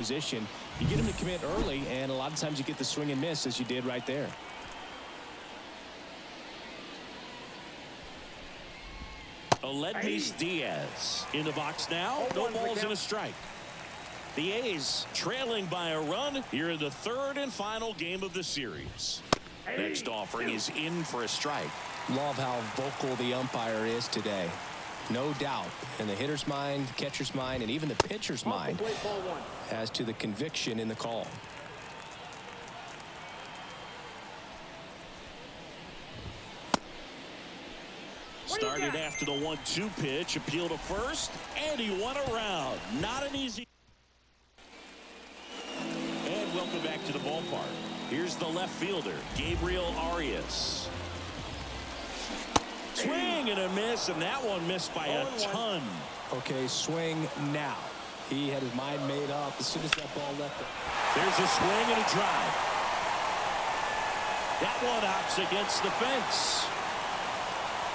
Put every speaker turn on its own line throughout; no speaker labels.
position. You get him to commit early, and a lot of times you get the swing and miss, as you did right there.
Aledmys Diaz in the box now. No balls and a strike. The A's trailing by a run here in the third and final game of the series. Next offering is in for a strike.
Love how vocal the umpire is today. No doubt in the hitter's mind, catcher's mind, and even the pitcher's mind as to the conviction in the call.
Started after the 1-2 pitch, appeal to first, and he won a round. Not an easy. And welcome back to the ballpark. Here's the left fielder, Gabriel Arias. Swing and a miss, and that one missed by a ton.
Okay, swing now. He had his mind made up as soon as that ball left it.
There's a swing and a drive. That one hops against the fence.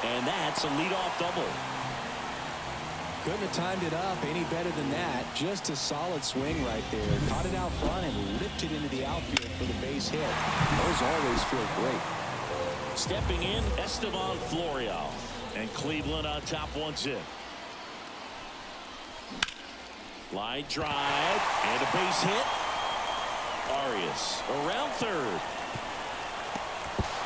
And that's a leadoff double.
Couldn't have timed it up any better than that. Just a solid swing right there. Caught it out front and lifted into the outfield for the base hit. Those always feel great.
Stepping in, Esteban Florial. And Cleveland on top 1-0. Line drive and a base hit. Arias around third.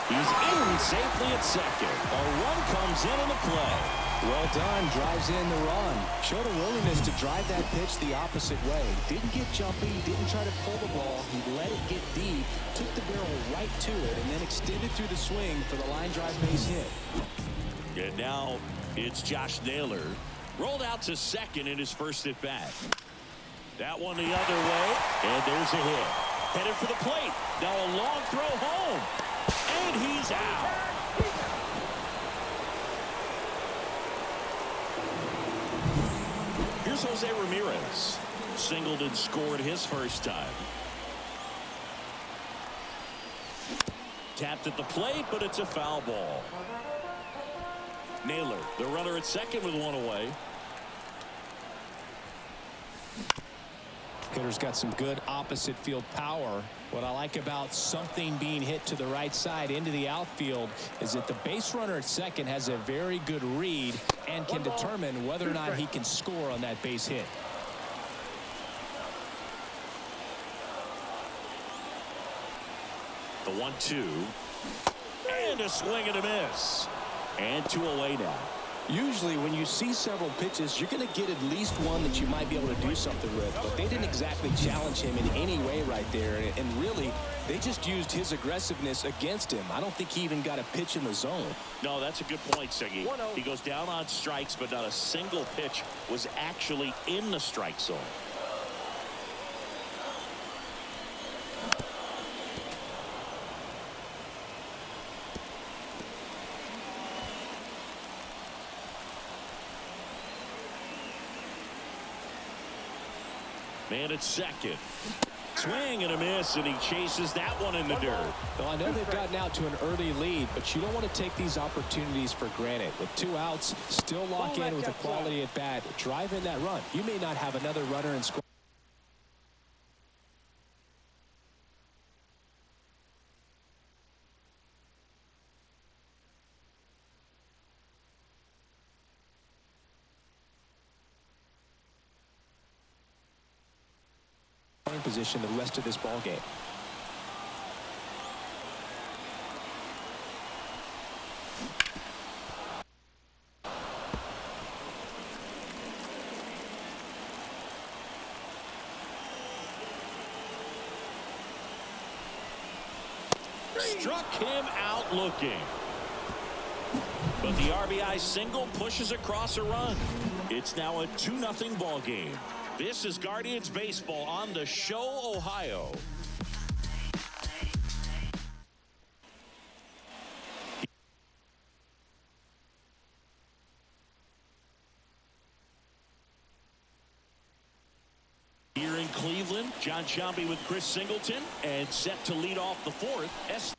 He's in safely at second. A run comes in the play.
Well done. Drives in the run. Showed a willingness to drive that pitch the opposite way. Didn't get jumpy. Didn't try to pull the ball. He let it get deep. Took the barrel right to it and then extended through the swing for the line drive base hit.
And now it's Josh Naylor. Rolled out to second in his first at bat. That one the other way. And there's a hit. Headed for the plate. Now a long throw home. And he's out. Here's Jose Ramirez. Singled and scored his first time. Tapped at the plate, but it's a foul ball. Naylor, the runner at second with one away.
Hitter's got some good opposite field power. What I like about something being hit to the right side into the outfield is that the base runner at second has a very good read and can determine whether or not he can score on that base hit.
The 1-2. And a swing and a miss. And 2 away now.
Usually when you see several pitches, you're going to get at least one that you might be able to do something with. But they didn't exactly challenge him in any way right there. And really, they just used his aggressiveness against him. I don't think he even got a pitch in the zone.
No, that's a good point, Siggy. He goes down on strikes, but not a single pitch was actually in the strike zone. Man at second. Swing and a miss, and he chases that one in the dirt.
Well, I know they've gotten out to an early lead, but you don't want to take these opportunities for granted. With 2 outs, still lock in with a quality at bat. Drive in that run. You may not have another runner in score. Position the rest of this ball game.
Struck him out looking. But the RBI single pushes across a run. It's now a 2-0 ball game. This is Guardians Baseball on the Show, Ohio. Here in Cleveland, John Sciambi with Chris Singleton, and set to lead off the fourth.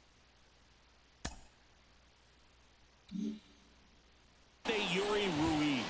Yuri Ruiz.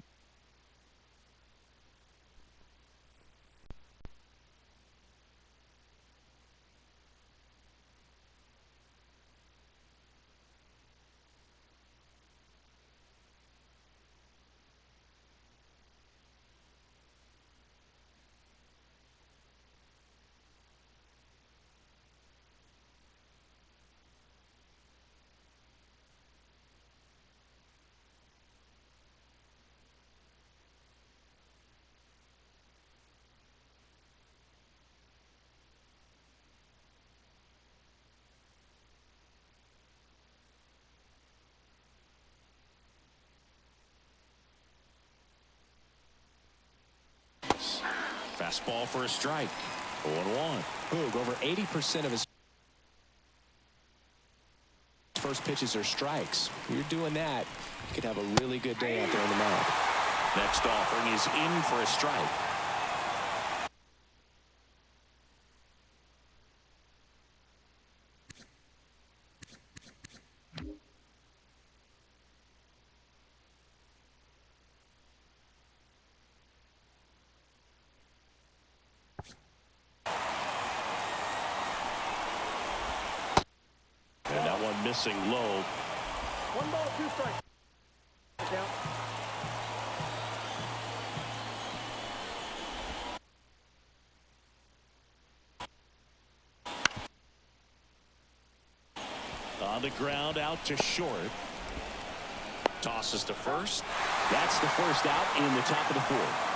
Fastball for a strike. 0-1.
Boog, over 80% of his first pitches are strikes. When you're doing that, you could have a really good day out there on the mound.
Next offering is in for a strike. And that one missing low.
1 ball, 2 strikes. Count.
On the ground, out to short. Tosses to first. That's the first out in the top of the fourth.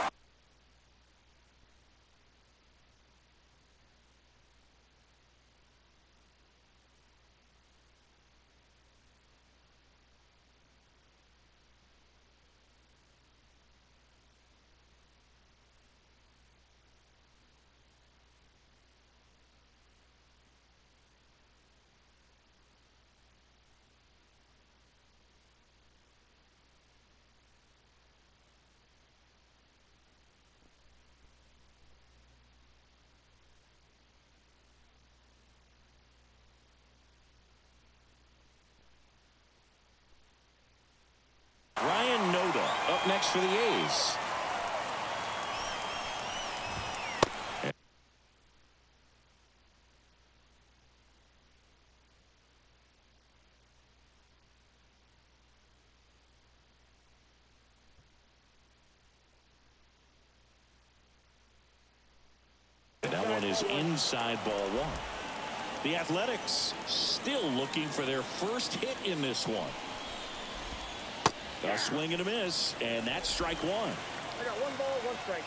Up next for the A's. And that one is inside ball one. The Athletics still looking for their first hit in this one. A swing and a miss, and that's strike one.
I got 1 ball, 1 strike.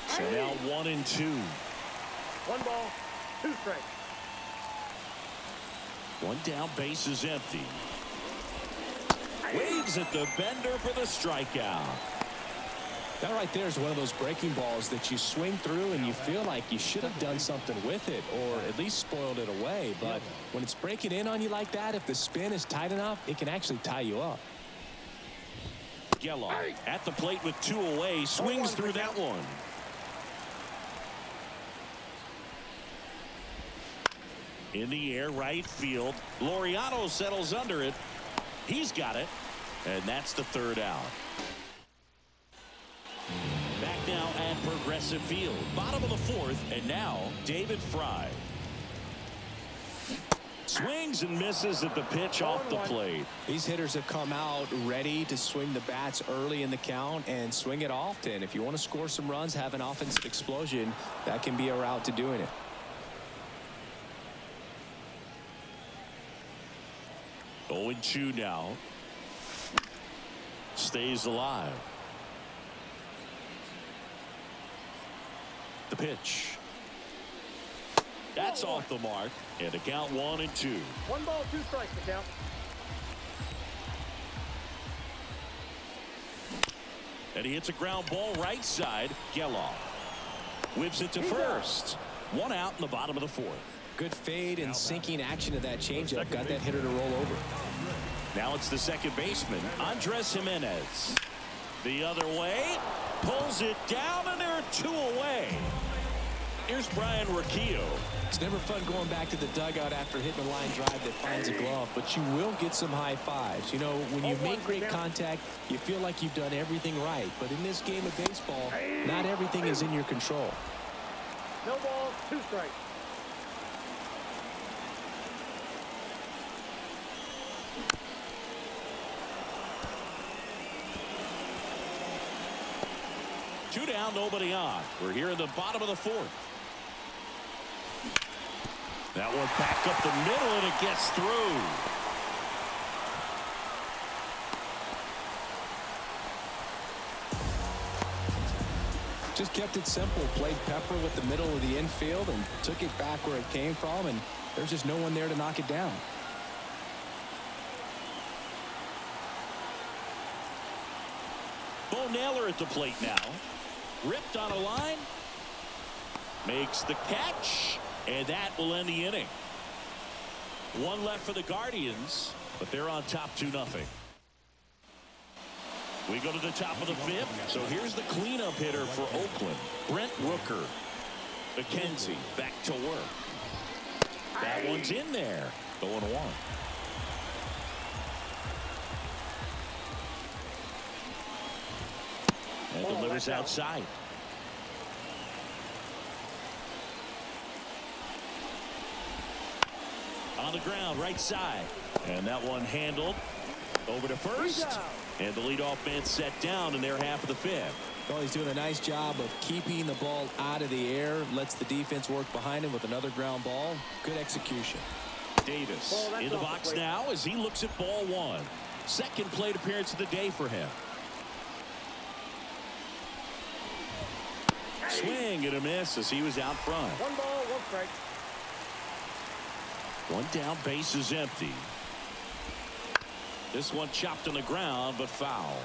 So now 1-2.
1 ball, 2 strikes.
One down, base is empty. Waves at the bender for the strikeout.
That right there is one of those breaking balls that you swing through and you feel like you should have done something with it or at least spoiled it away. But when it's breaking in on you like that, if the spin is tight enough, it can actually tie you up.
Geloff at the plate with 2 away, swings through that one. In the air, right field. Laureano settles under it. He's got it, and that's the 3rd out. Back now at Progressive Field, bottom of the 4th, and now David Fry. Swings and misses at the pitch off the plate.
These hitters have come out ready to swing the bats early in the count and swing it often. If you want to score some runs, have an offensive explosion, that can be a route to doing it.
Oh, 0-2 now. Stays alive. The pitch. That's off the mark. And the count 1-2.
1 ball, 2 strikes to count.
And he hits a ground ball right side. Geloff whips it to first. 1 out in the bottom of the 4th.
Good fade and sinking action of that changeup got that hitter to roll over.
Now it's the second baseman, Andres Jimenez. The other way, pulls it down, and there are 2 away. Here's Brian Rocchio.
It's never fun going back to the dugout after hitting a line drive that finds a glove, but you will get some high fives. You know, when you make great contact, you feel like you've done everything right. But in this game of baseball, not everything is in your control.
No ball, 2 strikes.
Two down, nobody on. We're here in the bottom of the 4th. That one back up the middle, and it gets through.
Just kept it simple. Played pepper with the middle of the infield and took it back where it came from, and there's just no one there to knock it down.
at the plate now. Ripped on a line. Makes the catch. And that will end the inning. One left for the Guardians, but they're on top 2-0. We go to the top of the 5th. So here's the cleanup hitter for Oakland. Brent Rooker. McKenzie back to work. That one's in there. 0-1. And delivers outside. On the ground, right side. And that one handled over to first. And the leadoff man set down in their half of the 5th.
Well, he's doing a nice job of keeping the ball out of the air. Lets the defense work behind him with another ground ball. Good execution.
Davis in the box now as he looks at ball 1. Second plate appearance of the day for him. Swing and a miss as he was out front.
1 ball, 1 strike.
One down, base is empty. This one chopped on the ground, but foul.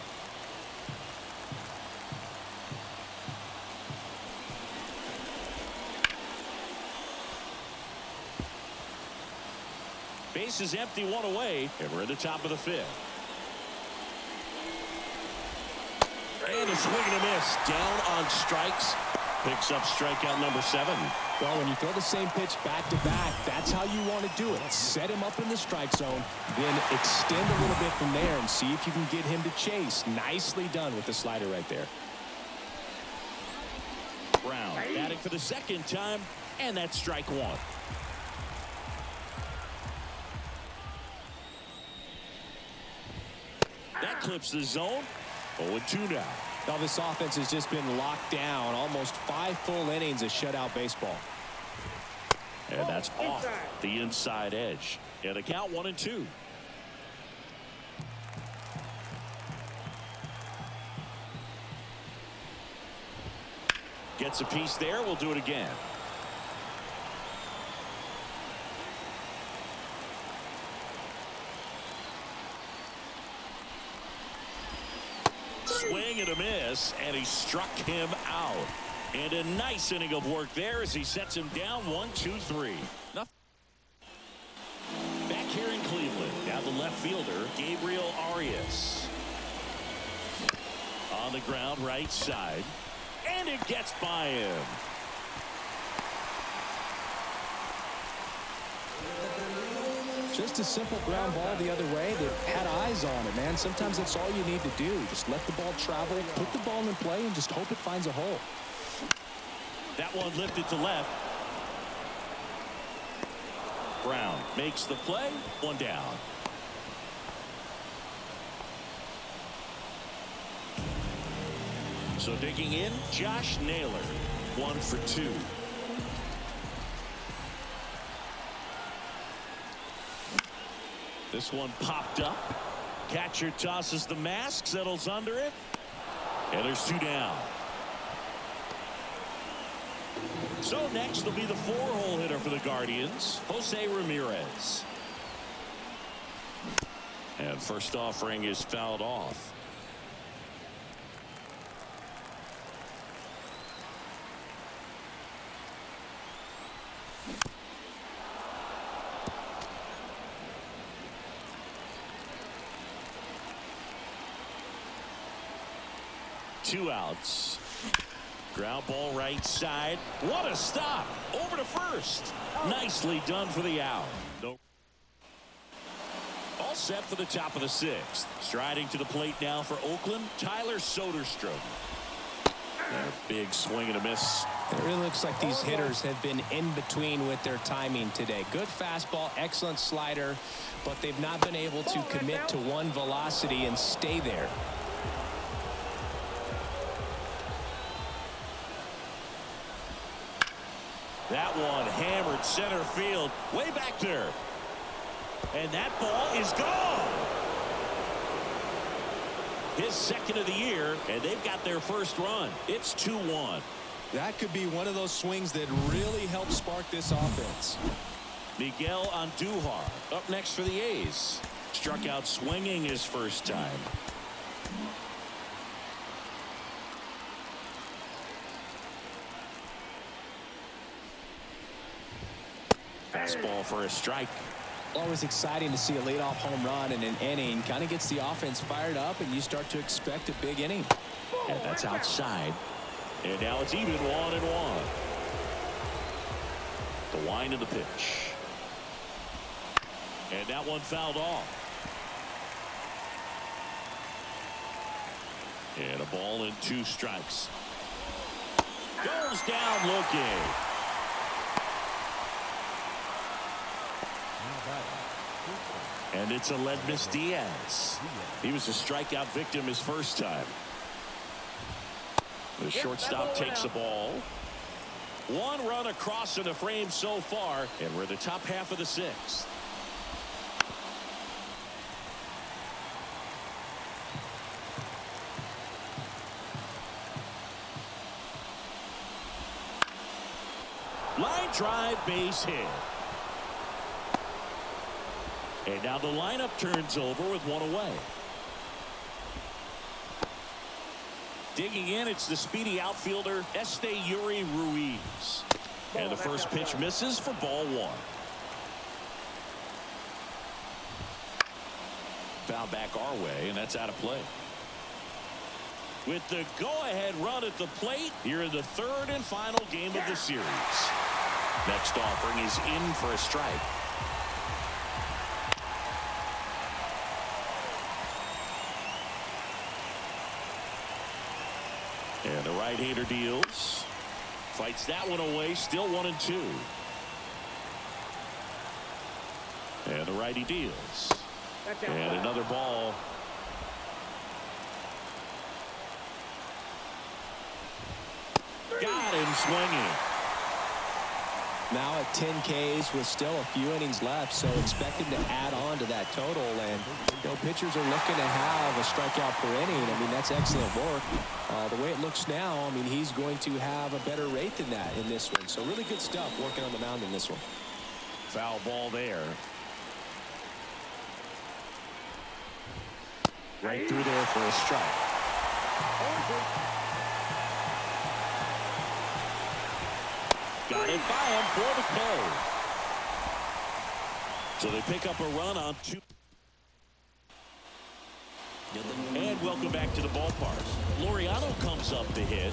Base is empty, 1 away, and we're at the top of the 5th. And a swing and a miss. Down on strikes. Picks up strikeout number 7.
Well, when you throw the same pitch back to back, that's how you want to do it. Set him up in the strike zone, then extend a little bit from there and see if you can get him to chase. Nicely done with the slider right there.
Brown batting for the 2nd time, and that's strike 1. That clips the zone. 0-2 now.
Now this offense has just been locked down. Almost 5 full innings of shutout baseball.
And that's off the inside edge. And the count 1-2. Gets a piece there. We'll do it again. Swing and a miss, and he struck him out. And a nice inning of work there as he sets him down 1-2-3. Back here in Cleveland, now the left fielder, Gabriel Arias. On the ground, right side. And it gets by him.
Just a simple ground ball the other way that had eyes on it, man. Sometimes that's all you need to do. Just let the ball travel, put the ball in play, and just hope it finds a hole.
That one lifted to left. Brown makes the play. 1 down. So digging in, Josh Naylor. 1 for 2. This one popped up. Catcher tosses the mask, settles under it. And there's 2 down. So next will be the 4-hole hitter for the Guardians, Jose Ramirez. And first offering is fouled off. Two outs. Ground ball right side. What a stop. Over to first. Nicely done for the out. No. All set for the top of the 6th. Striding to the plate now for Oakland, Tyler Soderstrom. And a big swing and a miss.
It really looks like these hitters have been in between with their timing today. Good fastball, excellent slider, but they've not been able to commit to one velocity and stay there.
That one hammered center field, way back there. And that ball is gone. His 2nd of the year, and they've got their first run. It's 2-1.
That could be one of those swings that really help spark this offense.
Miguel Andujar up next for the A's. Struck out swinging his first time. Fastball for a strike.
Always exciting to see a leadoff home run in an inning. Kind of gets the offense fired up, and you start to expect a big inning.
And that's outside. And now it's even 1-1. The wind of the pitch. And that one fouled off. And a ball and 2 strikes. Goes down looking. And it's Aledmys Diaz. He was a strikeout victim his first time. The shortstop takes the ball. 1 run across in the frame so far, and we're in the top half of the 6th. Line drive, base hit. And now the lineup turns over with 1 away. Digging in, it's the speedy outfielder, Yuri Ruiz. And the first pitch misses for ball 1. Foul back our way, and that's out of play. With the go-ahead run at the plate, here in the 3rd and final game of the series. Next offering is in for a strike. And the right-hander deals. Fights that one away. Still 1-2. And the righty deals. And another ball. Got him swinging.
Now at 10 Ks with still a few innings left, so expect him to add on to that total. And pitchers are looking to have a strikeout per inning. I mean, that's excellent work. The way it looks now, I mean, he's going to have a better rate than that in this one. So really good stuff working on the mound in this one.
Foul ball there. Right through there for a strike. Got it by him for the K. So they pick up a run on 2. And welcome back to the ballpark. Laureano comes up to hit.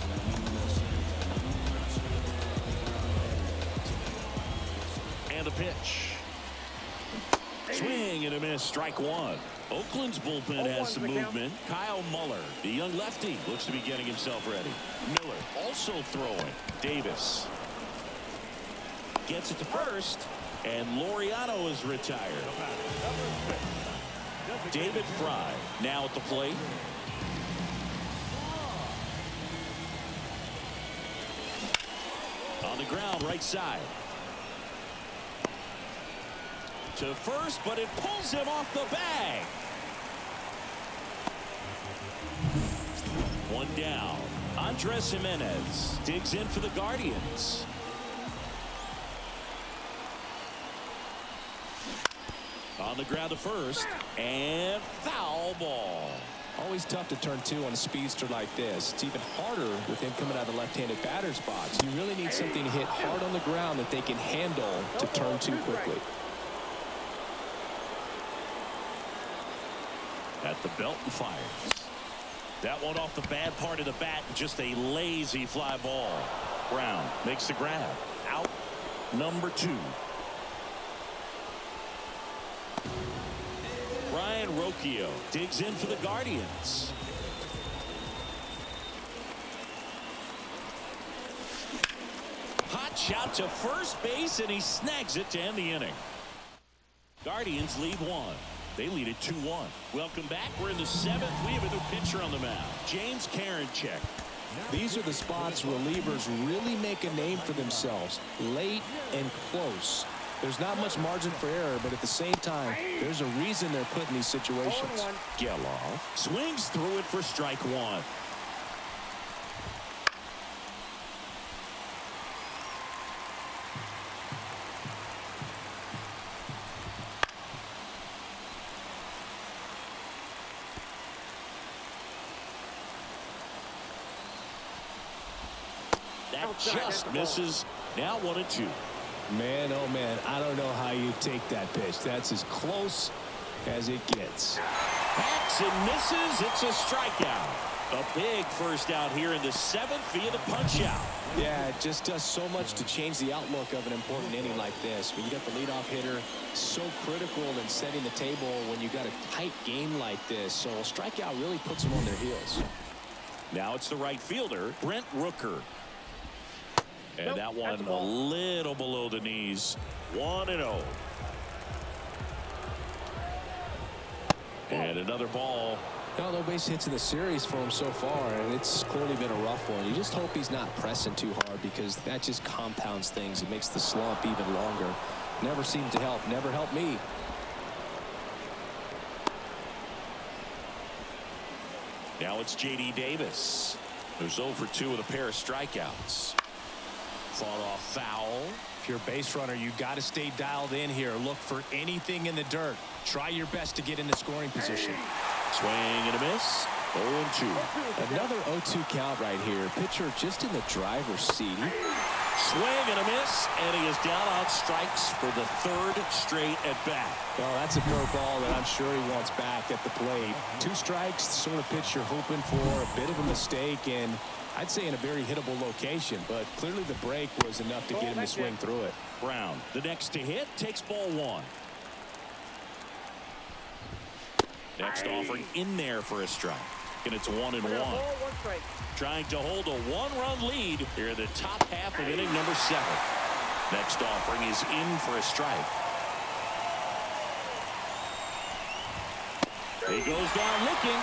And a pitch. Swing and a miss. Strike 1. Oakland's bullpen has some movement. Kyle Muller, the young lefty, looks to be getting himself ready. Miller also throwing. Davis gets it to first, and Laureano is retired. David Fry now at the plate. On the ground, right side. To first, but it pulls him off the bag. 1 down. Andres Jimenez digs in for the Guardians. On the ground to first, and foul ball.
Always tough to turn 2 on a speedster like this. It's even harder with him coming out of the left-handed batter's box. You really need something to hit hard on the ground that they can handle to turn 2 quickly.
At the belt and fires. That one off the bad part of the bat, just a lazy fly ball. Brown makes the grab. Out number 2. Ryan Rocchio digs in for the Guardians. Hot shot to first base, and he snags it to end the inning. Guardians lead 1. They lead it 2-1. Welcome back. We're in the 7th. We have a new pitcher on the mound, James Karinchak.
These are the spots relievers really make a name for themselves, late and close. There's not much margin for error, but at the same time, there's a reason they're put in these situations.
Geloff swings through it for strike 1. That just misses. Now 1-2.
Man, oh man, I don't know how you take that pitch. That's as close as it gets.
Hacks and misses. It's a strikeout. A big first out here in the 7th via the punch out.
Yeah, it just does so much to change the outlook of an important inning like this. When you got the leadoff hitter, so critical in setting the table when you got a tight game like this. So a strikeout really puts them on their heels.
Now it's the right fielder, Brent Rooker. And that one a little below the knees. 1-0. And another ball.
No base hits in the series for him so far, and it's clearly been a rough one. You just hope he's not pressing too hard, because that just compounds things. It makes the slump even longer. Never seemed to help. Never helped me.
Now it's J.D. Davis, who's 0 for 2 with a pair of strikeouts. Fought off foul.
If you're a base runner, you got to stay dialed in here. Look for anything in the dirt. Try your best to get into scoring position.
Swing and a miss. 0-2.
Another 0-2 count right here. Pitcher just in the driver's seat.
Swing and a miss, and he is down on strikes for the 3rd straight at bat.
Well, that's a curveball that I'm sure he wants back at the plate. 2 strikes, the sort of pitch you're hoping for. A bit of a mistake, and I'd say in a very hittable location, but clearly the break was enough to get him to swing through it.
Brown, the next to hit, takes ball 1. Next offering in there for a strike. And it's 1-1. Trying to hold a 1-run lead here in the top half of inning number 7. Next offering is in for a strike. He goes down looking.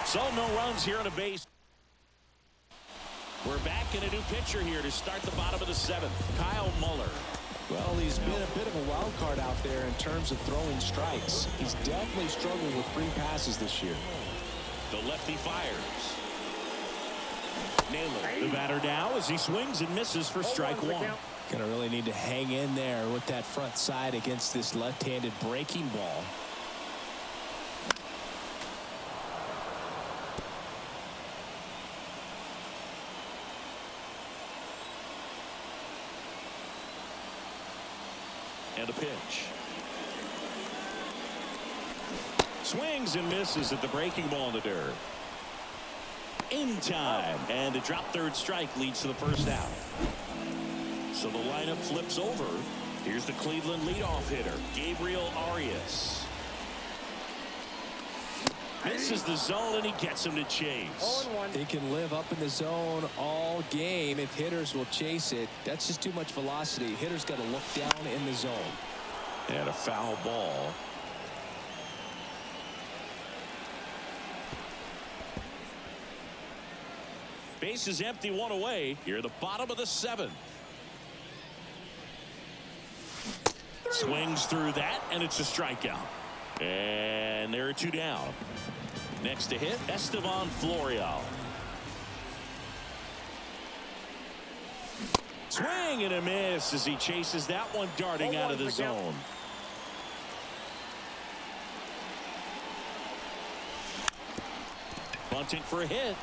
So no runs here on a base. We're back in a new pitcher here to start the bottom of the 7th. Kyle Muller.
Well, he's been a bit of a wild card out there in terms of throwing strikes. He's definitely struggled with free passes this year.
The lefty fires. Naylor, the batter now as he swings and misses for strike 1.
Gonna really need to hang in there with that front side against this left-handed breaking ball.
And a pitch. Swings and misses at the breaking ball in the dirt. In time. And the drop 3rd strike leads to the 1st out. So the lineup flips over. Here's the Cleveland leadoff hitter, Gabriel Arias. Misses the zone, and he gets him to chase.
He can live up in the zone all game if hitters will chase it. That's just too much velocity. Hitters got to look down in the zone.
And a foul ball. Base is empty, 1 away. Here at the bottom of the 7th. Swings through that, and it's a strikeout. And there are 2 down. Next to hit, Esteban Florial. Swing and a miss as he chases that one darting out of the zone. Bunting for a hit.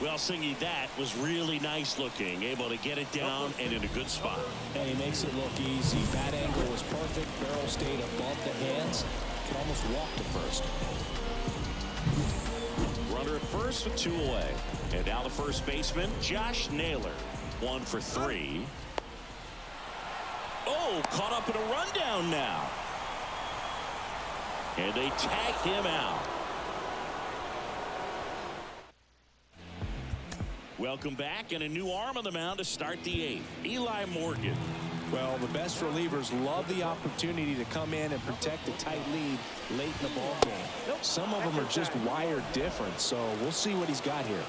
Well, Singy, that was really nice looking. Able to get it down and in a good spot.
And he makes it look easy. Bat angle was perfect. Barrel stayed above the hands. Could almost walk to first.
Runner at first with 2 away. And now the first baseman, Josh Naylor. 1 for 3. Oh, caught up in a rundown now. And they tag him out. Welcome back, and a new arm on the mound to start the 8th. Eli Morgan.
Well, the best relievers love the opportunity to come in and protect a tight lead late in the ball game. Some of them are just wired different, so we'll see what he's got here.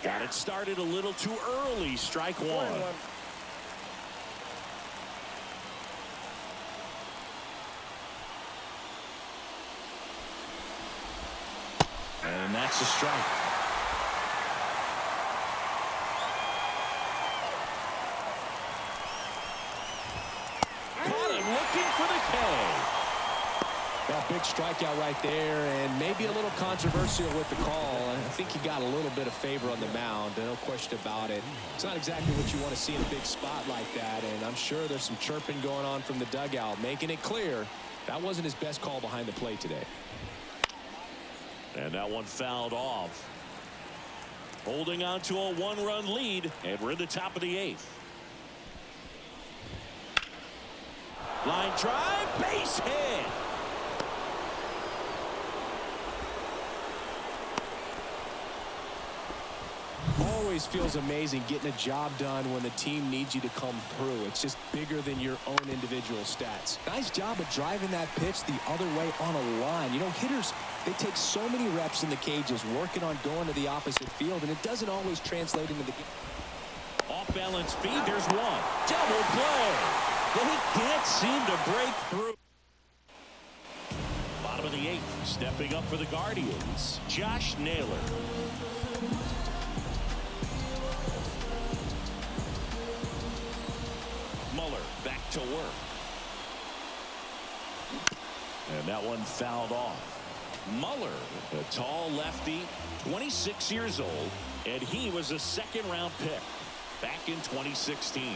Got it started a little too early. Strike 1. And that's a strike. Caught him looking for the K.
That big strikeout right there, and maybe a little controversial with the call. I think he got a little bit of favor on the mound, no question about it. It's not exactly what you want to see in a big spot like that, and I'm sure there's some chirping going on from the dugout, making it clear that wasn't his best call behind the plate today.
And that one fouled off. Holding on to a one-run lead, and we're in the top of the 8th. Line drive, base hit.
Always feels amazing getting a job done when the team needs you to come through. It's just bigger than your own individual stats. Nice job of driving that pitch the other way on a line. You know, hitters, they take so many reps in the cages working on going to the opposite field, and it doesn't always translate into the game.
Off-balance feed, there's one. Double play. They can't seem to break through. Bottom of the 8th, stepping up for the Guardians, Josh Naylor. Muller back to work. And that one fouled off. Muller, a tall lefty, 26 years old, and he was a second-round pick back in 2016.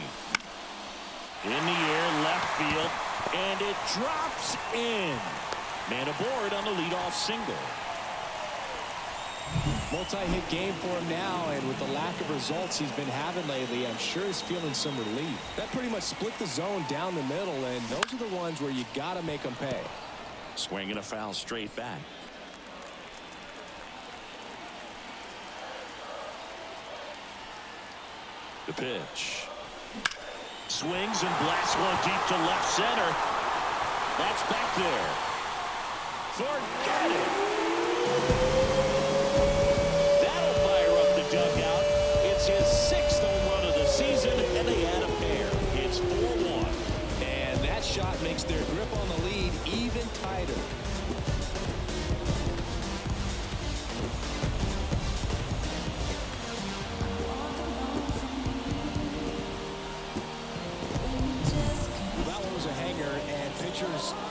In the air, left field, and it drops in. Man aboard on the leadoff single.
Multi-hit game for him now, and with the lack of results he's been having lately, I'm sure he's feeling some relief. That pretty much split the zone down the middle, and those are the ones where you got to make them pay.
Swinging a foul straight back. The pitch. Swings and blasts one deep to left center. That's back there. Forget it. That'll fire up the dugout. It's his 6th home run of the season, and they add a pair. It's 4-1.
And that shot makes their grip on the lead even tighter.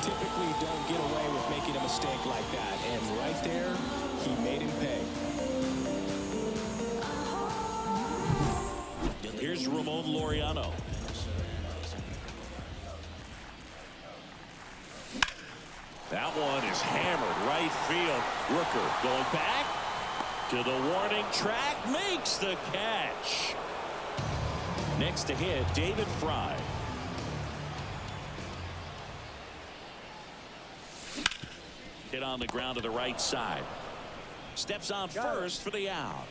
Typically don't get away with making a mistake like that, and right there he made him pay.
Here's Ramon Laureano. That one is hammered right field. Rooker going back to the warning track, makes the catch. Next to hit, David Fry. Hit on the ground to the right side. Steps on first for the out.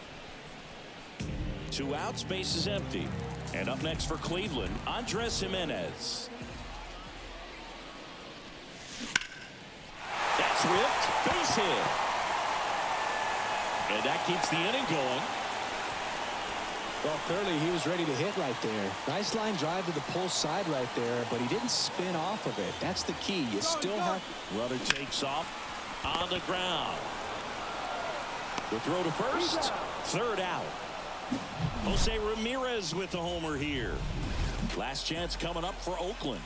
2 outs, base is empty. And up next for Cleveland, Andres Jimenez. That's whipped, base hit. And that keeps the inning going.
Well, clearly he was ready to hit right there. Nice line drive to the pull side right there, but he didn't spin off of it. That's the key. You still have...
Runner takes off on the ground. The throw to first. 3rd out. Jose Ramirez with the homer here. Last chance coming up for Oakland.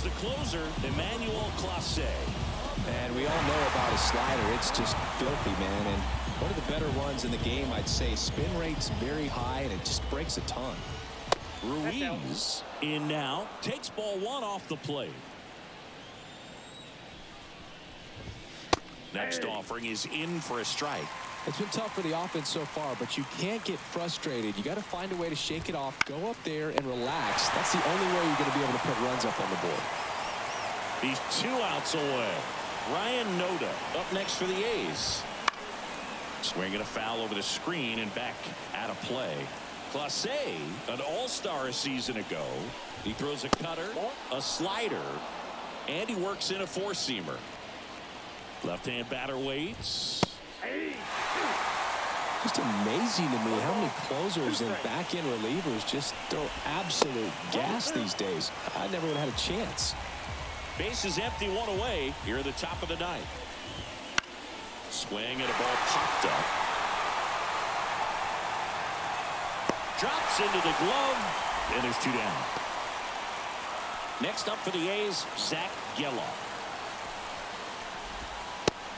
The closer, Clase.
And we all know about his slider. It's just filthy, man. And one of the better ones in the game, I'd say. Spin rate's very high, and it just breaks a ton.
Ruiz in now. Takes ball 1 off the plate. Next offering is in for a strike.
It's been tough for the offense so far, but you can't get frustrated. You got to find a way to shake it off, go up there and relax. That's the only way you're going to be able to put runs up on the board.
He's 2 outs away. Ryan Noda up next for the A's. Swinging a foul over the screen and back out of play. Clase, an all-star a season ago. He throws a cutter, a slider, and he works in a 4-seamer. Left-hand batter waits.
Just amazing to me how many closers and back-end relievers just throw absolute gas these days. I never would have had a chance.
Base is empty, one away here at the top of the ninth. Swing and a ball popped up. Drops into the glove, and there's 2 down. Next up for the A's, Zach Geloff.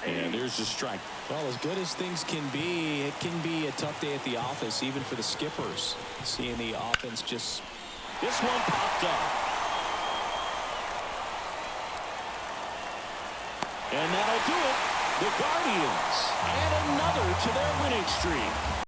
And there's a strike.
Well, as good as things can be, it can be a tough day at the office, even for the skippers. Seeing the offense just...
This one popped up. And that'll do it. The Guardians add another to their winning streak.